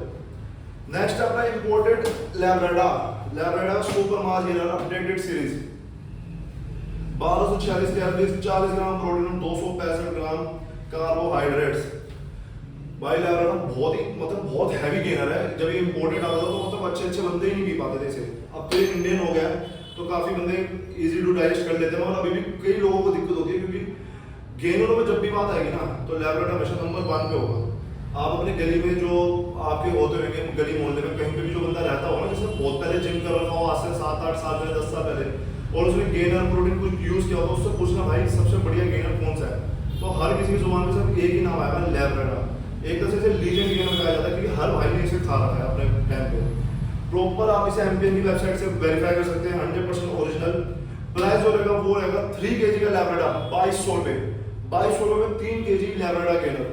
नेक्स्ट अपना imported Labrada super mass gainer updated series, 1246 calories, 40 gram protein, 265 gram carbohydrates. भाई लैब्राडोर बहुत ही मतलब बहुत हैवी गेनर है। जब ये इम्पोर्टेड आता था तो मतलब अच्छे अच्छे बंदे ही नहीं पी पाते थे इसे। अब तो ये इंडियन हो गया तो काफी बंदे इजी टू डाइजेस्ट कर लेते हैं, और अभी भी कई लोगों को दिक्कत होती है क्योंकि गेनरों में जब भी बात आएगी ना तो लैब्राडोर हमेशा नंबर 1 पे होगा। आप अपनी गली में जो आपके होते होंगे, गली मोहल्ले में कहीं पे भी जो बंदा रहता होगा ना, जैसे बहुत पहले जिम कर रखा हो आज से 7-8 साल पहले, 10 साल पहले, और उसने गेनर प्रोटीन कुछ यूज किया होगा, उससे पूछना भाई सबसे बढ़िया गेनर कौन सा है, तो हर किसी की जुबान में सिर्फ एक ही नाम आएगा, लैब्राडोर। एक तरह से लीजेंड गेनर कहा जाता है क्योंकि हर भाई ने इसे खा रखा है अपने टाइम पे। प्रॉपर आप इसे एमपीएन की वेबसाइट से वेरीफाई कर सकते हैं, 100% ओरिजिनल। प्राइस जो रहेगा वो रहेगा 3 kg का लैब्राडोर 2200 रुपए, 2200 रुपए में 3 kg लैब्राडोर गेनर।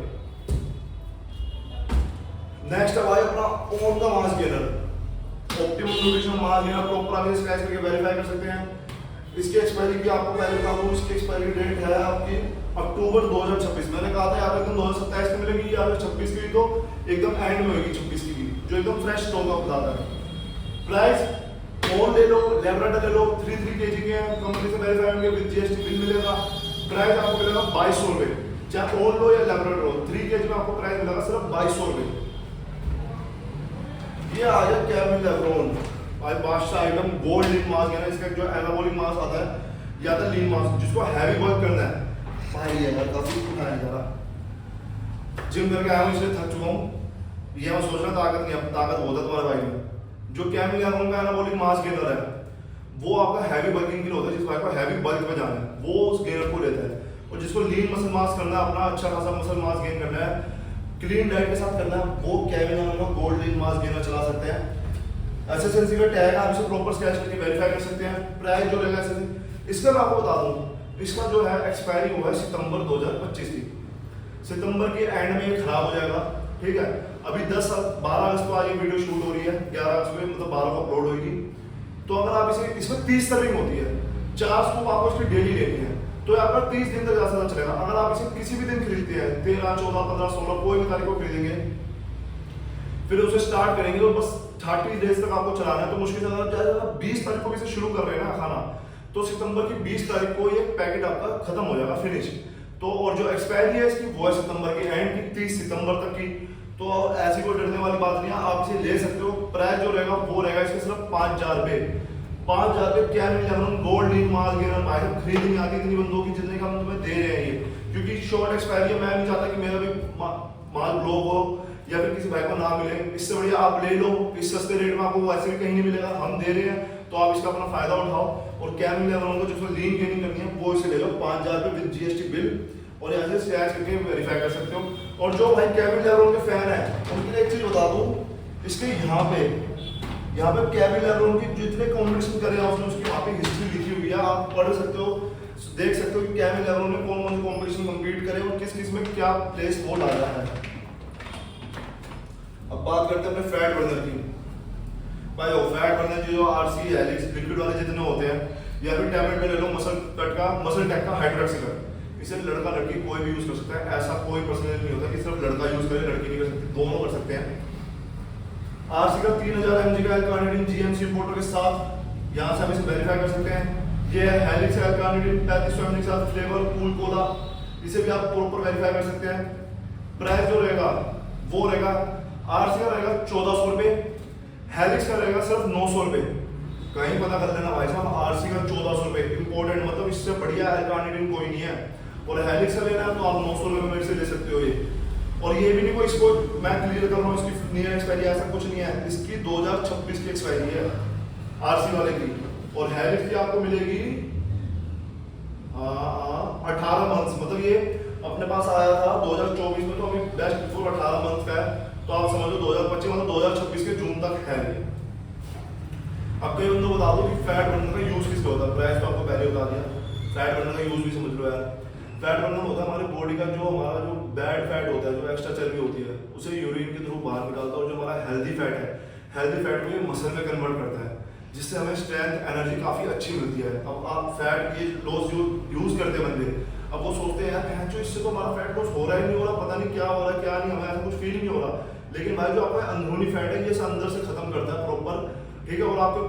नेक्स्ट है भाई अपना ओन का mass gainer, optimum nutrition mass gainer. Proper आप इसे स्क्रैच करके वेरीफाई कर सकते हैं। इसकी एक्सपायरी की आपको पहले बता दूं, इसकी एक्सपायरी डेट है आपकी अक्टूबर 2026। मैंने कहा था या तो एकदम 2027 में मिलेगी या फिर 26 की, तो एकदम एंड में होगी 26 की, जो एकदम फ्रेश स्टॉक आपको बताता है। प्राइस ओन ले लो, लैब्राडोर ले लो, 3 kg के हैं, कंपनी से वेरीफाई होंगे, विद जीएसटी बिल मिलेगा। प्राइस आपको मिलेगा 2200 रुपए, चाहे ओन लो या लैब्राडोर लो। 3 kg में आपको प्राइस मिलेगा सिर्फ 2200 रुपए। ये आ गया कैविन लेब्रोन भाई, बादशाह आइटम गोल्ड लीन मास है ना। इसका जो एनाबॉलिक मास आता है या तो लीन मास, जिसको हैवी वर्क करना है भाई, ये यार काफी उठाया जा रहा, जिम करके आया हूं इसलिए थक चुका हूं। ये मैं सोच रहा ताकत नहीं, अब ताकत होता तुम्हारे भाई में। जो कैविन लेब्रोन का एनाबॉलिक मास गेनर है वो आपका हैवी वर्किंग के लिए होता है, जिस भाई को हैवी बल्क में जाना है वो उस गेनर को लेता है। और जिसको लीन मसल मास करना है, अपना अच्छा खासा मसल मास गेन करना है, क्लीन डाइट के साथ करना है, वो कैविन लेब्रोन गोल्ड लीन मास गेनर चला सकते हैं। एसएसएनसी का टैग आप इसे प्रॉपर स्क्रैच करके वेरीफाई कर सकते हैं। प्राइस जो रहेगा एसएसएनसी, इसका मैं आपको बता दूं, इसका जो है एक्सपायरी हुआ है सितंबर 2025 की। सितंबर के एंड में ये खराब हो जाएगा, ठीक है। अभी 12 अगस्त को आज ये वीडियो शूट हो रही है, 11 अगस्त को मतलब 12 को अपलोड होगी। तो अगर आप इसे, इसमें 30 सर्विंग होती है, 4 स्कूप आपको इसकी डेली लेनी है, तो आपका 30 दिन तक ज्यादा चलेगा। अगर आप इसे किसी भी दिन खरीदते हैं, 13, 14, 15, 16 कोई भी तारीख को खरीदेंगे, फिर उसे स्टार्ट करेंगे तो बस 30 डेज तक आपको चलाना है। तो मुश्किल से ज्यादा 20 तारीख को भी इसे शुरू कर रहे हैं ना खाना, तो सितंबर की 20 तारीख को ये पैकेट आपका खत्म हो जाएगा, फिनिश। तो और जो एक्सपायरी है इसकी वो है सितंबर की एंड की, 30 सितंबर तक की। तो ऐसी कोई डरने वाली बात नहीं है, आप इसे ले सकते हो। प्राइस जो रहेगा वो रहेगा इसके सिर्फ 5000 रुपए। 5000 रुपए क्या मिल जाएगा, गोल्ड लीन मास गेनर भाई खरीद नहीं आती इतनी बंदों की जितने का हम तुम्हें दे रहे हैं ये, क्योंकि शॉर्ट एक्सपायरी है। मैं नहीं चाहता कि मेरा भी माल ब्लॉक हो या फिर किसी भाई को ना मिले। इससे बढ़िया आप ले लो, इस सस्ते रेट में आपको वैसे भी कहीं नहीं मिलेगा, हम दे रहे हैं, तो आप इसका अपना फायदा उठाओ। और कैविन लेब्रोन को जिसको लीन गेनिंग करनी है वो इसे ले लो 5000 रुपए विद जीएसटी बिल, और यहाँ से स्क्रैच करके वेरीफाई कर सकते हो। और जो भाई कैविन लेब्रोन के फैन है उनके लिए एक चीज बता दूं, इसके यहाँ पे कैविन लेब्रोन की जितने कॉम्पिटिशन करे हैं उसने उसकी वहाँ पे हिस्ट्री लिखी हुई है, आप पढ़ सकते हो, देख सकते हो कि कैविन लेब्रोन ने कौन कौन से कॉम्पिटिशन कम्पीट करे और किस किस में क्या प्लेस वो डाला है। अब बात करते हैं अपने फैट बर्नर की। भाई वो फैट बर्नर जो आरसी हेलिक्स लिक्विड वाले जितने होते हैं, या फिर टैबलेट में ले लो मसल टेक का हाइड्रोक्सिल, इसे लड़का लड़की कोई भी यूज कर सकता है। ऐसा कोई पर्सनल नहीं होता कि सिर्फ लड़का यूज करे लड़की नहीं कर सकती, दोनों कर सकते हैं। आरसी का 3000 mg का एल्कानिडिन जीएमसी रिपोर्टर के साथ यहाँ से हम इसे वेरीफाई कर सकते हैं। ये है हेलिक्स एल्कानिडिन 3500 mg के साथ फ्लेवर कूल कोला, इसे भी आप प्रॉपर वेरीफाई कर सकते हैं। प्राइस जो रहेगा वो रहेगा, आरसी का रहेगा 1400 रुपए, हेलिक्स का रहेगा सिर्फ 900 रुपए। कहीं पता कर लेना भाई साहब, आरसी का 1400 रुपए इंपोर्टेंट, मतलब इससे बढ़िया एल्कानिडिन कोई नहीं है। और हेलिक्स का लेना है तो आप 900 रुपए में मेरे से ले सकते हो ये। और ये भी नहीं कोई, इसको मैं क्लियर कर रहा हूँ, इसकी नियर एक्सपायरी ऐसा कुछ नहीं है, इसकी 2026 की एक्सपायरी है आरसी वाले की। और हेलिक्स की आपको मिलेगी 18 मंथ्स, मतलब ये अपने पास आया था 2024 में, तो अभी बेस्ट बिफोर 18 मंथ का है। तो आप समझ लो 2025 मतलब 2026 के जून तक है। अब कई बंदों बता दो कि फैट बर्नर का यूज किसका होता है। प्राइस तो आपको पहले बता दिया, फैट बर्नर का यूज भी समझ लो यार। फैट बर्नर होता है हमारे बॉडी का जो हमारा जो बैड फैट होता है, जो एक्स्ट्रा चर्बी होती है, उसे यूरिन के थ्रू बाहर निकालता है। और जो हमारा हेल्दी फैट है, हेल्दी फैट को ये मसल में कन्वर्ट करता है, जिससे हमें स्ट्रेंथ एनर्जी काफी अच्छी मिलती है। अब आप फैट ये लॉस जो यूज करते बंदे, अब वो सोचते हैं यार जो इससे तो हमारा फैट लॉस हो रहा ही नहीं हो रहा, पता नहीं क्या हो रहा है क्या नहीं, हमें ऐसा कुछ फील नहीं हो रहा। लेकिन भाई जो आपका अंदरूनी फैट है ये अंदर से खत्म करता है प्रॉपर, ठीक है। और आपके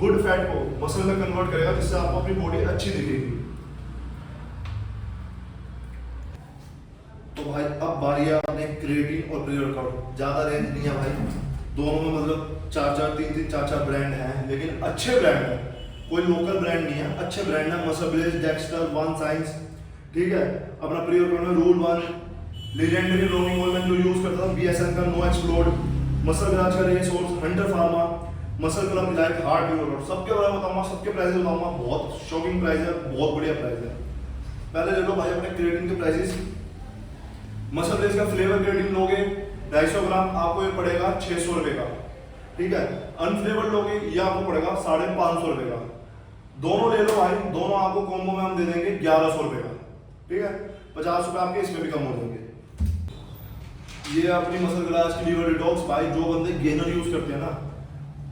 गुड फैट को मसल में कन्वर्ट करेगा, जिससे आपको अपनी बॉडी अच्छी दिखेगी। तो तो भाई अब बारी है अपने क्रिएटिन और प्री वर्कआउट। ज़्यादा रेंज नहीं है भाई, दोनों में मतलब 4-4 ब्रांड हैं, लेकिन अच्छे ब्रांड हैं, कोई लोकल ब्रांड नहीं है, अच्छे ब्रांड है। Muscle blaze, Dexter, one science, ठीक है। अपना प्री वर्कआउट में rule one, legendary longing movement जो यूज करता था BSN का नो एक्सप्लोड, मसल ग्राज का resource, Hunter pharma, muscle club elite, hard pre workout, सबके बारे में बताऊंगा, सबके प्राइस बताऊंगा। बहुत शॉकिंग प्राइस है, बहुत बढ़िया प्राइस है। पहले ले लो भाई अपने क्रिएटिन के प्राइसेस। मसल ब्लेज का फ्लेवर क्रिएटिन लोगे 250 ग्राम, आपको ये पड़ेगा 600 रुपए का, ठीक है। अनफ्लेवर्ड लोगे ये आपको पड़ेगा 550 रुपए का। दोनों ले लो भाई, दोनों आपको कॉम्बो में हम दे देंगे 1100 रुपए का, ठीक है। 50 रुपए आपके इसमें भी कम हो जाएंगे। ये अपनी मसल ग्लास की लीवर डिटॉक्स, भाई जो बंदे गेनर यूज करते हैं ना,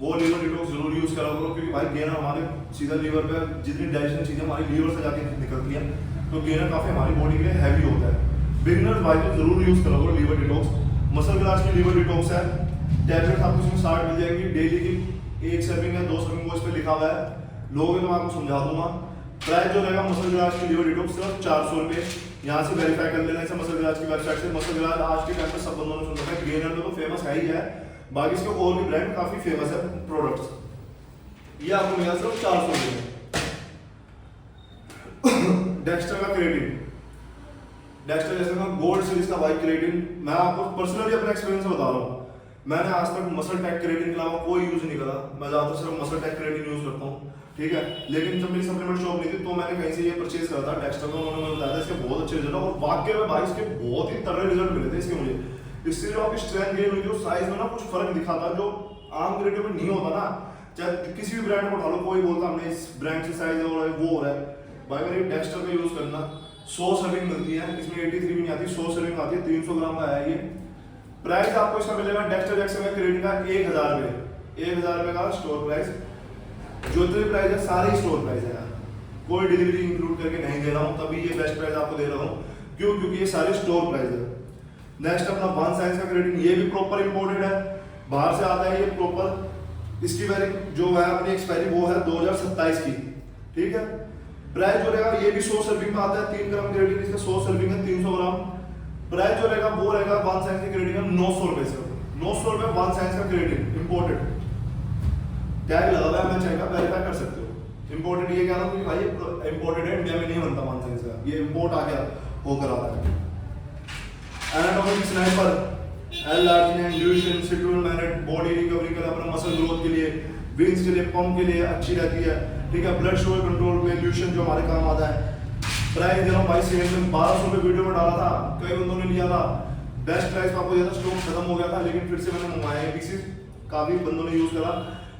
वो लीवर डिटॉक्स जरूर यूज करा करो, क्योंकि भाई गेनर हमारे सीधा लीवर पे जितनी डाइजेशन चीजें हमारी लीवर से जाके निकलती हैं, तो गेनर काफी हमारी बॉडी के लिए हैवी होता है। बिगनर्स भाई तो जरूर यूज करा करो लीवर डिटॉक्स। मसल ग्लास की लीवर डिटॉक्स है, टैबलेट आपको इसमें 60 मिल जाएंगी, डेली की 1 सर्विंग है, 2 सर्विंग को इस पर लिखा हुआ है, लोगे तो मैं आपको समझा दूंगा। प्राइस जो रहेगा मसल ग्लास की लीवर डिटॉक्स सिर्फ 400 रुपए। यहाँ से वेरीफाई कर लेना इसे मसल ग्लास की वेबसाइट से। मसल ग्लास आज के टाइम पे सब बंदों ने सुन रखा है, गेनर में तो फेमस है ही है, बाकी इसके और भी ब्रांड काफी फेमस है प्रोडक्ट्स। ये आपको मिला सिर्फ 400 रुपए। डेक्स्टर का क्रिएटिन, डेक्स्टर जैसे का गोल्ड सीरीज का भाई क्रिएटिन, मैं आपको पर्सनली अपने एक्सपीरियंस से बता रहा हूँ। मैंने आज तक मसल टेक क्रिएटिन के अलावा कोई यूज नहीं करा, मैं ज्यादातर सिर्फ मसल टेक क्रिएटिन यूज करता हूँ, ठीक है। लेकिन जब मेरी सप्लीमेंट शॉप नहीं थी तो मैंने कहीं से ये परचेज करा था डेक्स्टर का, उन्होंने मुझे बताया था इसके बहुत अच्छे रिजल्ट, और वाकई में भाई इसके बहुत ही तगड़े रिजल्ट मिले थे इसके मुझे। इससे जो आपकी स्ट्रेंथ गेन हुई थी, साइज में ना कुछ फर्क दिखा था जो आम क्रिएटिन में नहीं होता ना। चाहे किसी भी ब्रांड को उठा लो, कोई बोलता हमने इस ब्रांड से साइज हो रहा है, वो हो रहा है, भाई मेरे डेक्स्टर का यूज करना। 100 सर्विंग मिलती है इसमें, 83 भी नहीं आती, 100 सर्विंग आती है, 300 ग्राम का है ये। प्राइस आपको इसका मिलेगा डेक्स्टर जैक्सन का क्रिएटिन का 1000 रुपए, 1000 रुपए का स्टोर प्राइस। जो भी प्राइस है सारे स्टोर प्राइस है, कोई डिलीवरी इंक्लूड करके नहीं दे रहा हूँ, तभी ये बेस्ट प्राइस आपको दे रहा हूँ। क्यों? क्योंकि ये सारे स्टोर प्राइस है। नेक्स्ट अपना वन साइंस का क्रिएटिन, ये भी प्रॉपर इंपोर्टेड है, बाहर से आता है ये प्रॉपर। इसकी वैलिड जो है अपनी एक्सपायरी वो है 2027 की, ठीक है। प्राइस जो रहेगा ये भी 100 सर्विंग में आता है, 3 ग्राम क्रिएटिन, इसका 100 सर्विंग है 300 ग्राम। प्राइस जो रहेगा वो रहेगा वन साइंस के क्रिएटिन का 900 रुपए से, 900 रुपए वन साइंस का क्रिएटिन इंपोर्टेड। टैग लगा हुआ है, मैं चाहेगा वेरीफाई कर सकते हो। इंपोर्टेड ये कह रहा हूँ कि भाई ये इंपोर्टेड है, इंडिया में नहीं बनता वन साइंस का, ये इंपोर्ट आ गया होकर आता है। Anatomic sniper, L-arginine, leucine, citrulline malate, body recovery के लिए, अपना मसल ग्रोथ के लिए, वेन्स के लिए, पंप के लिए अच्छी रहती है, ठीक है। ब्लड शुगर कंट्रोल में ल्यूशिन जो हमारे काम आता है। प्राइस दे रहा हूँ भाई, सेल में 1200 रुपए वीडियो में डाला था, कई बंदों ने लिया था, बेस्ट प्राइस आपको दिया था, स्टॉक खत्म हो गया था, लेकिन फिर से मैंने मंगवाया है पीसीस, काफी बंदों ने यूज करा,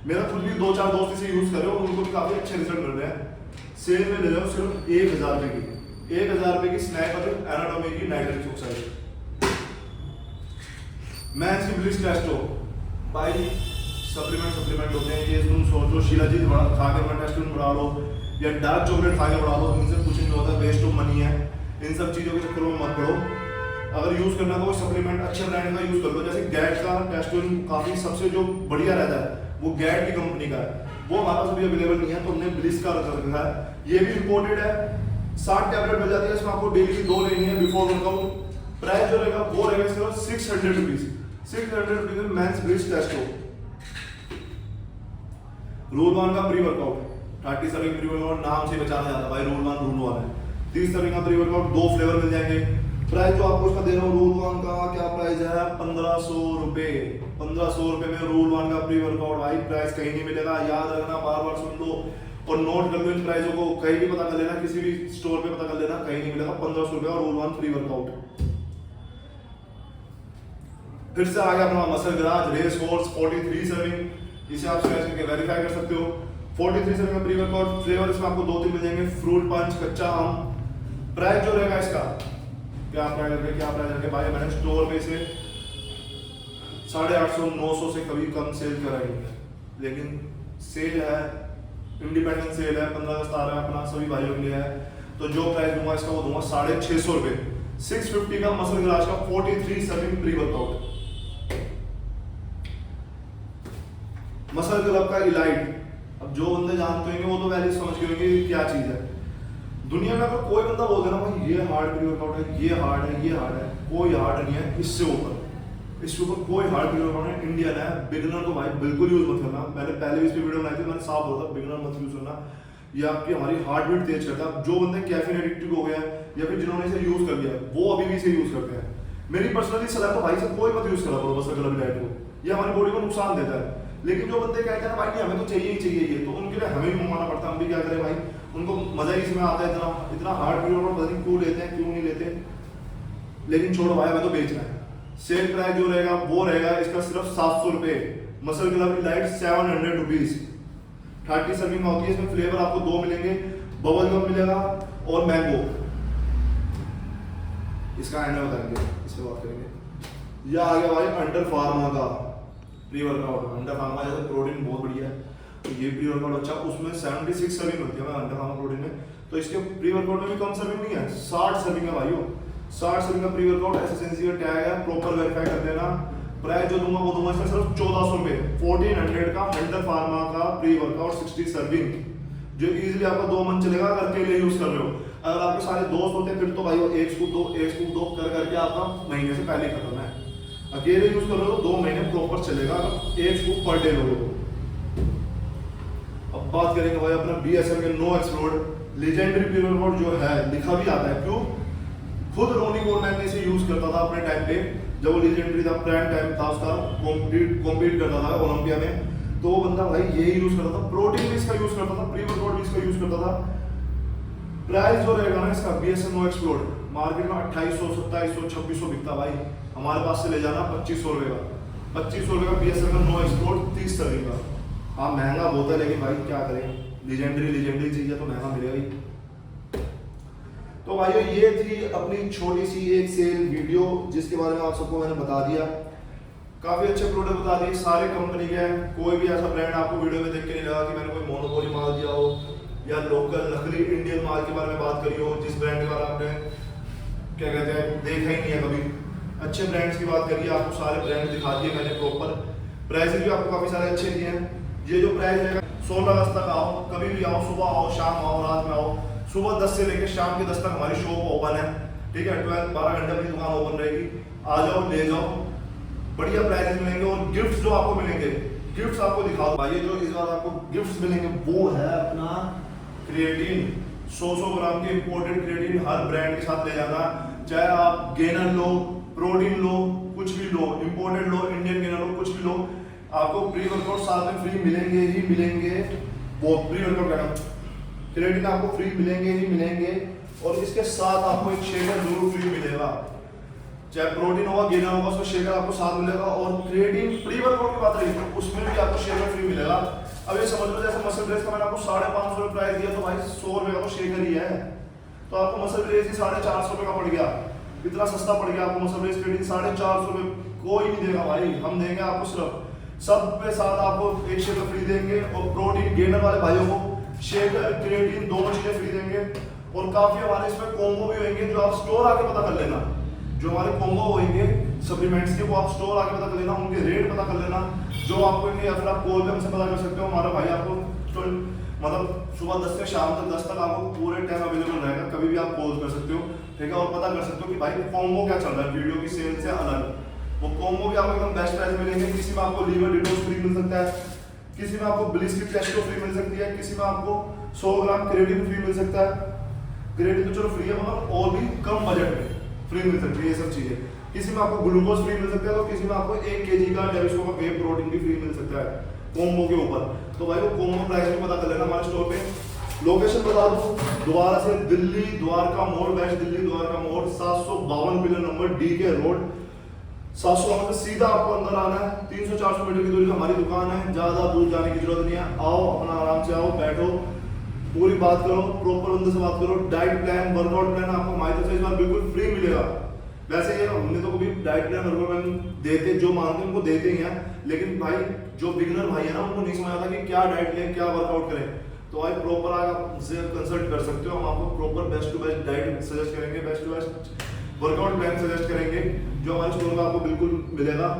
मेरा खुद भी 2-4 दोस्त इसे यूज कर रहे हो, उनको भी काफी अच्छे रिजल्ट मिल रहे हैं। सेल में ले रहे हो सिर्फ 1000 रुपए की, 1000 रुपए की स्नाइपर एनाटॉमी की नाइट्रिक ऑक्साइड। मैंस की ब्लिस टेस्टो, भाई सप्लीमेंट होते हैं ये, तुम सोचो शिलाजीत खा के अपना टेस्टोस्टेरोन बढ़ा लो या डार्क चॉकलेट खा के बढ़ा लो, इनसे कुछ नहीं होता, वेस्ट ऑफ मनी है। इन सब चीजों के चक्करों में मत पड़ो। अगर यूज करना तो सप्लीमेंट अच्छे ब्रांड का यूज कर लो, जैसे गैट का टेस्टोस्टेरोन काफी सबसे जो बढ़िया रहता है वो गैट की कंपनी का है, वो हमारे पास अभी अवेलेबल नहीं है, तो हमने ब्लिस का रखा है, ये भी इंपोर्टेड है। 60 टैबलेट मिल जाती है, इसमें आपको डेली की 2 लेनी है बिफोर वर्कआउट। प्राइस जो रहेगा वो रहेगा सिर्फ 600 रुपीज, 600 रुपीज में मेंस ब्लिस टेस्टो। रूल 1 का pre workout, 30 serving pre workout, नाम से बचाना जाता है भाई, रूल 1 है। 30 सर्विंग का प्री वर्कआउट, 2 फ्लेवर मिल जाएंगे। प्राइस जो आपको इसका दे रहा हूँ रूल 1 का क्या प्राइस है, 1500 रुपए, 1500 रुपए में रूल 1 का प्री वर्कआउट। भाई प्राइस कहीं नहीं मिलेगा, याद रखना, बार बार सुन लो और नोट कर लो इन प्राइसों को, कहीं भी पता कर लेना, किसी भी स्टोर पे पता कर लेना, कहीं नहीं मिलेगा। 1500 रुपए और रूल 1 प्री वर्कआउट। फिर से आ गया अपना मसल ग्राज रेस हॉर्स 43 सर्विंग, इसे आप सर्च करके वेरीफाई कर सकते हो। 43 सर्विंग का प्री वर्कआउट, फ्लेवर इसमें आपको 2-3 मिल जाएंगे, फ्रूट पंच, कच्चा आम। प्राइस जो रहेगा इसका क्या प्राइस रखे भाई, मैंने स्टोर पे से 850-900 से कभी कम सेल कराई, लेकिन सेल है, इंडिपेंडेंट सेल है, 15 अगस्त आ रहा है अपना, सभी भाइयों के लिए है, तो जो प्राइस दूंगा इसका वो दूंगा 650 रुपए। 650 का मसल ग्राज का 43 serving pre workout. Muscle club का इलाइट, अब जो बंदे जानते होंगे वो तो वैल्यू समझ गए होंगे क्या चीज है। दुनिया में अगर कोई बंदा बोल देना भाई ये हार्ड प्री वर्कआउट है, ये हार्ड है, ये हार्ड है, कोई हार्ड नहीं है इससे ऊपर, इसके ऊपर कोई हार्ड प्री वर्कआउट है, इंडियन है। बिगिनर तो भाई बिल्कुल यूज मत करना। मैंने पहले भी इस पे वीडियो बनाई थी, मैंने साफ बोला था बिगिनर मत यूज करना। ये आपकी हमारी हार्ट बीट तेज करता है। जो बंदे कैफीन एडिक्टेड हो गया है या फिर जिन्होंने इसे यूज कर लिया वो अभी भी इसे यूज करते हैं, मेरी पर्सनली सलाह तो भाई से कोई मत यूज करा करो बस अगर अभी डाइट को, ये हमारी बॉडी को नुकसान देता है। लेकिन जो बंदे कहते हैं भाई नहीं हमें तो चाहिए ही चाहिए ये, तो उनके लिए हमें भी मंगाना पड़ता है। हम भी क्या करें भाई, उनको मजा ही इसमें आता है, इतना इतना हार्ड पीरियड पता नहीं क्यों लेते हैं क्यों नहीं लेते। लेकिन छोड़ो भाई हमें तो बेचना है। सेल प्राइस जो रहेगा वो रहेगा इसका सिर्फ 700 रुपए। Muscle club light 700 rupees. 30 serving होती है, इसमें फ्लेवर आपको 2 मिलेंगे, बबल गम मिलेगा और मैंगो। इसका एंड में बताएंगे, इससे बात करेंगे। यह आ गया भाई अंडर फार्मा का प्री वर्कआउट। अंडर फार्मा जैसे प्रोटीन बहुत बढ़िया है, तो ये प्री वर्कआउट अच्छा, उसमें 76 सर्विंग होती है अंडर फार्मा प्रोटीन में। तो इसके प्री वर्कआउट में भी कम सर्विंग नहीं है, 60 सर्विंग है भाइयों। 60 सर्विंग का प्री वर्कआउट एसएसएनसी का टैग है, प्रॉपर वेरीफाई कर लेना। प्राइस जो दूंगा वो दूंगा इसका सिर्फ 1400 रुपए। 1400 का अंडर फार्मा का प्री वर्कआउट 60 सर्विंग, जो इजीली आपका 2 मंथ चलेगा अगर अकेले यूज कर रहे हो। अगर आपके सारे दोस्त होते हैं फिर तो भाई वो एक स्कूप दो कर करके आपका महीने से पहले खत्म है। अकेले यूज कर रहे हो 2 महीने प्रॉपर चलेगा अगर एक स्कूप पर डे लोगे तो। अब बात करेंगे भाई अपना बीएसएम के no explode legendary pre workout जो है, लिखा भी आता है क्यों, खुद रोनी कोलमैन ने इसे यूज करता था अपने टाइम पे जब वो लेजेंडरी था, प्राइम टाइम था उसका, कॉम्पीट करता था ओलंपिया में। तो वो बंदा भाई यही यूज करता था, प्रोटीन भी इसका यूज करता था, प्री वर्कआउट भी इसका यूज करता था। प्राइस जो रहेगा ना इसका बीएसएम नो एक्सप्लोड मार्केट में 2800 2700 2600 बिकता भाई, हमारे पास से ले जाना 2500 रुपए का। 2500 रुपए का बीएसएम का नो एक्सप्लोड 30 सर्विंग का। हाँ महंगा बहुत है लेकिन भाई क्या करें, लेजेंडरी चाहिए तो महंगा मिलेगा ही। तो भाइयों ये थी अपनी छोटी सी एक सेल वीडियो जिसके बारे में आप सबको मैंने बता दिया। काफी अच्छे प्रोडक्ट बता दिए, सारे कंपनी के हैं। कोई भी ऐसा ब्रांड आपको वीडियो में देख के नहीं लगा कि मैंने कोई मोनोपोली माल दिया हो या लोकल नकली इंडियन माल के बारे में बात करी हो, जिस ब्रांड के बारे में आपने क्या कहते हैं देखा ही नहीं है कभी। अच्छे ब्रांड्स की बात करिए, आपको सारे ब्रांड दिखा दिए मैंने प्रॉपर। प्राइसेस भी आपको काफी सारे अच्छे दिए हैं। ये जो प्राइस रहेगा 16 अगस्त तक आओ, कभी भी आओ, सुबह आओ, शाम आओ, रात में आओ। सुबह 10 से लेकर शाम के 10 तक हमारी शॉप ओपन है, ठीक है। 12 घंटे अपनी दुकान ओपन रहेगी, आ जाओ ले जाओ, बढ़िया प्राइस मिलेंगे। और गिफ्ट्स जो आपको मिलेंगे, गिफ्ट्स आपको दिखाओ भाई। जो इस बार आपको गिफ्ट्स मिलेंगे वो है अपना क्रिएटिन। 100 ग्राम की इंपोर्टेड क्रिएटिन हर ब्रांड के साथ ले जाना, चाहे आप गेनर लो, प्रोटीन लो, कुछ भी लो, इंपोर्टेड लो, इंडियन गेनर लो, कुछ भी लो, आपको प्री वर्कआउट साथ में फ्री मिलेंगे ही मिलेंगे। वो प्री वर्कआउट करना क्रिएटिन आपको फ्री मिलेंगे ही मिलेंगे, और इसके साथ आपको एक शेकर जरूर फ्री मिलेगा। चाहे प्रोटीन होगा गेनर होगा उसमें शेकर आपको साथ मिलेगा। और क्रिएटिन प्री वर्कआउट की बात रही है उसमें भी आपको शेकर फ्री मिलेगा। अब ये समझ लो जैसे मसल ड्रेस का मैंने आपको 550 रुपये प्राइस दिया, तो भाई 100 रुपये का तो शेकर ही है, तो आपको मसल ड्रेस ही 450 रुपये का पड़ गया। इतना सस्ता पड़ गया आपको मसल ड्रेस क्रिएटिन 450 रुपये। कोई नहीं देगा भाई, हम देंगे आपको सिर्फ सब पे साथ आपको एक शेकर फ्री देंगे। और प्रोटीन गेनर वाले भाइयों को शेकर क्रिएटिन दोनों चीजें फ्री देंगे। और काफी हमारे इसमें कॉम्बो भी होंगे जो आप स्टोर आके पता कर लेना। जो हमारे कॉम्बो होंगे सप्लीमेंट्स के वो आप स्टोर आके पता कर लेना, उनके रेट पता कर लेना जो आपको इनके, या फिर आप कॉल पे हमसे पता कर सकते हो। हमारा भाई आपको मतलब सुबह 10 से शाम तक 10 तक आपको पूरे टाइम अवेलेबल रहेगा, कभी भी आप कॉल कर सकते हो, ठीक है। और पता कर सकते हो कि भाई कॉम्बो क्या चल रहा है वीडियो की सेल से अलग। वो कॉम्बो भी आपको एकदम बेस्ट प्राइस मिलेंगे। किसी में आपको लीवर डिटॉक्स फ्री मिल सकता है, किसी में आपको ब्लिस्किट टेस्टो फ्री मिल सकती है, किसी में आपको 100 ग्राम क्रिएटिन फ्री मिल सकता है। क्रिएटिन तो चलो फ्री है मगर और भी कम बजट में फ्री मिल सकती है ये सब चीजें। किसी में आपको ग्लूकोज फ्री मिल सकता है, तो किसी में आपको 1 kg का डेविस्को का वे प्रोटीन भी फ्री मिल सकता है कॉम्बो के ऊपर। तो भाई वो कॉम्बो प्राइस भी पता कर लेना हमारे स्टोर पे। लोकेशन बता दूं, दोबारा से दिल्ली द्वारका मोड़, वेस्ट दिल्ली द्वारका मोड़, 752 पिलर नंबर DK रोड, 700 से सीधा आपको अंदर आना है। 300-400 मीटर की दूरी पर हमारी दुकान है, ज्यादा दूर जाने की जरूरत नहीं है। आओ अपना आराम से आओ, बैठो, पूरी बात करो, प्रॉपर बंदे से बात करो। डाइट प्लान वर्कआउट प्लान आपको हमारी तरफ से इस बार बिल्कुल फ्री मिलेगा। वैसे ये हमने तो कभी डाइट प्लान वर्कआउट प्लान देते, जो मांगते हैं उनको देते ही हैं, लेकिन भाई जो बिगिनर भाई है ना उनको नहीं समझ आता कि क्या डाइट लें, क्या वर्कआउट करें। तो भाई प्रॉपर आप हमसे कंसल्ट कर सकते हो, हम आपको proper best to best diet suggest करेंगे, best to best workout plan suggest करेंगे जो हमारे स्टोर में आपको बिल्कुल मिलेगा।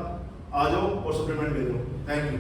आ जाओ और सप्लीमेंट ले लो। Thank you.